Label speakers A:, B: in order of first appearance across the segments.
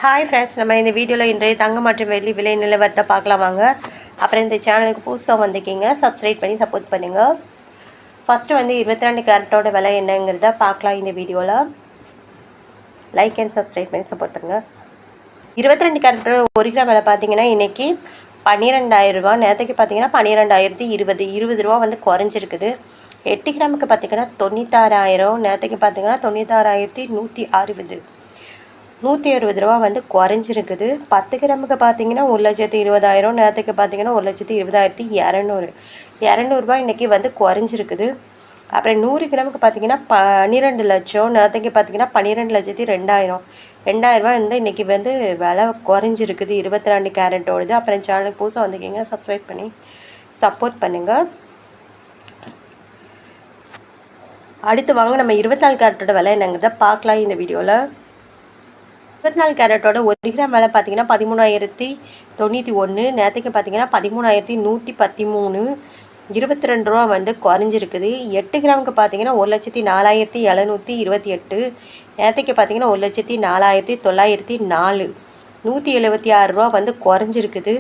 A: Hi friends, நம்ம இந்த வீடியோவில் இன்றைய தங்கம் மற்றும் வெள்ளி விலை நிலவரத்தை பார்க்கலாம் வாங்க. அப்புறம் இந்த சேனலுக்கு புதுசாக வந்திருக்கீங்க, சப்ஸ்கிரைப் பண்ணி சப்போர்ட் பண்ணுங்கள். ஃபஸ்ட்டு வந்து 22 கேரட்டோட விலை என்னங்கிறத பார்க்கலாம் இந்த வீடியோவில். லைக் அண்ட் சப்ஸ்கிரைப் பண்ணி சப்போர்ட் பண்ணுங்கள். 22 கேரட்டோட 1 கிராம் விலை பார்த்தீங்கன்னா இன்றைக்கி 12,000 ரூபா. நேற்றுக்கு பார்த்தீங்கன்னா 12,020 ரூபா வந்து குறைஞ்சிருக்குது. 8 கிராமுக்கு பார்த்தீங்கன்னா 96,000, நேற்றுக்கு பார்த்தீங்கன்னா 96,160, 160 ரூபா வந்து குறைஞ்சிருக்குது. 10 கிராமுக்கு பார்த்தீங்கன்னா 1,20,000, நேற்றுக்கு பார்த்தீங்கன்னா 1,20,200, 200 இன்றைக்கி வந்து குறைஞ்சிருக்குது. அப்புறம் 100 கிராமுக்கு பார்த்தீங்கன்னா 12 லட்சம், நேற்றுக்கு பார்த்தீங்கன்னா 12,02,000, 2,000 வந்து இன்றைக்கி வந்து விலை குறைஞ்சிருக்குது 22 கேரட்டோடது. அப்புறம் சேனலுக்கு புதுசாக வந்துக்கிங்க, சப்ஸ்கிரைப் பண்ணி சப்போர்ட் பண்ணுங்கள். அடுத்து வாங்க நம்ம 24 கேரட்டோட விலை என்னங்கிறத பார்க்கலாம் இந்த வீடியோவில். 24 கேரட்டோட 1 கிராம் விலை பார்த்தீங்கன்னா 13,091, நேற்றுக்கு பார்த்தீங்கன்னா 13,113, 22 ரூபா வந்து குறைஞ்சிருக்குது. 8 கிராமுக்கு பார்த்தீங்கன்னா 1,04,728, நேற்றுக்கு பார்த்தீங்கன்னா 1,04,904, 176 ரூபா வந்து குறைஞ்சிருக்குது.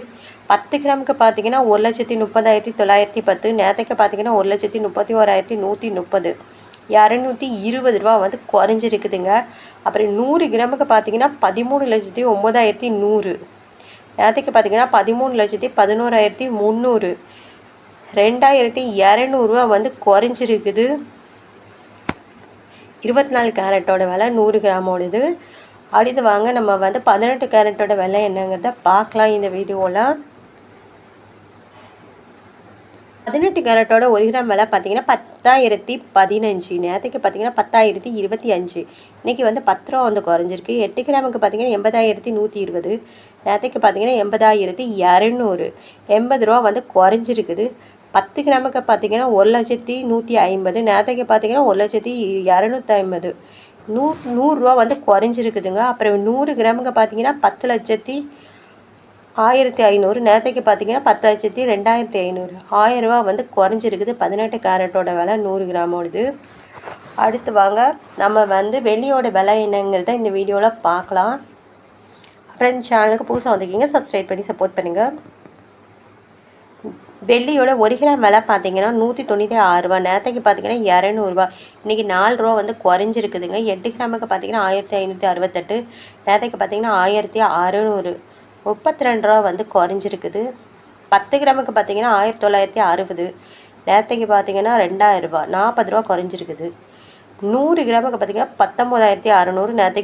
A: 10 கிராமுக்கு பார்த்தீங்கன்னா 1,30,910, நேற்றுக்கு பார்த்தீங்கன்னா 1,31,130, 220 ரூபா வந்து குறைஞ்சிருக்குதுங்க. அப்புறம் 100 கிராமுக்கு பார்த்தீங்கன்னா 13,09,100, நேற்றுக்கு பார்த்தீங்கன்னா 13,11,300, 2,200 ரூபா வந்து குறைஞ்சிருக்குது. 24 கேரட்டோட விலை 100 கிராமோடது. அடுத்து வாங்க நம்ம வந்து 18 கேரட்டோட விலை என்னங்கிறத பார்க்கலாம் இந்த வீடியோவில். 18 கேரட்டோட 1 கிராம் விலை பார்த்தீங்கன்னா 10,015, நேற்றுக்கு பார்த்தீங்கன்னா 10,025, இன்றைக்கி வந்து 10 ரூபா வந்து குறைஞ்சிருக்கு. 8 கிராமுக்கு பார்த்தீங்கன்னா 80,120, நேற்றுக்கு பார்த்தீங்கன்னா 80,200, 80 ரூபா வந்து குறைஞ்சிருக்குது. 10 கிராமுக்கு பார்த்தீங்கன்னா 1,150, நேற்றுக்கு பார்த்தீங்கன்னா 1,250, 100 ரூபா வந்து குறைஞ்சிருக்குதுங்க. அப்புறம் 100 கிராமுக்கு பார்த்தீங்கன்னா 10,01,500, நேற்றுக்கு பார்த்தீங்கன்னா 10,02,500, 1000 ரூபா வந்து குறைஞ்சிருக்குது. 18 கேரட்டோட விலை 100 கிராமோடது. அடுத்து வாங்க நம்ம வந்து வெள்ளியோட விலை என்னங்கிறத இந்த வீடியோவில் பார்க்கலாம். அப்புறம் இந்த சேனலுக்கு புதுசாக வந்திருக்கீங்க, சப்ஸ்கிரைப் பண்ணி சப்போர்ட் பண்ணுங்கள். வெள்ளியோட 1 கிராம் விலை பார்த்தீங்கன்னா 196 ரூபா, நேற்றுக்கு பார்த்தீங்கன்னா 200 ரூபா, இன்றைக்கி 4 ரூபா வந்து குறைஞ்சிருக்குதுங்க. 8 கிராமுக்கு பார்த்தீங்கன்னா 1,568, நேற்றுக்கு பார்த்தீங்கன்னா 1,600, 32 ரூபா வந்து குறைஞ்சிருக்குது. 10 கிராமுக்கு பார்த்தீங்கன்னா 1,960, நேற்றுக்கு பார்த்தீங்கன்னா 2,000 ரூபா, 40 ரூபா குறைஞ்சிருக்குது. 100 கிராமுக்கு பார்த்தீங்கன்னா 19,600, நேற்றுக்கு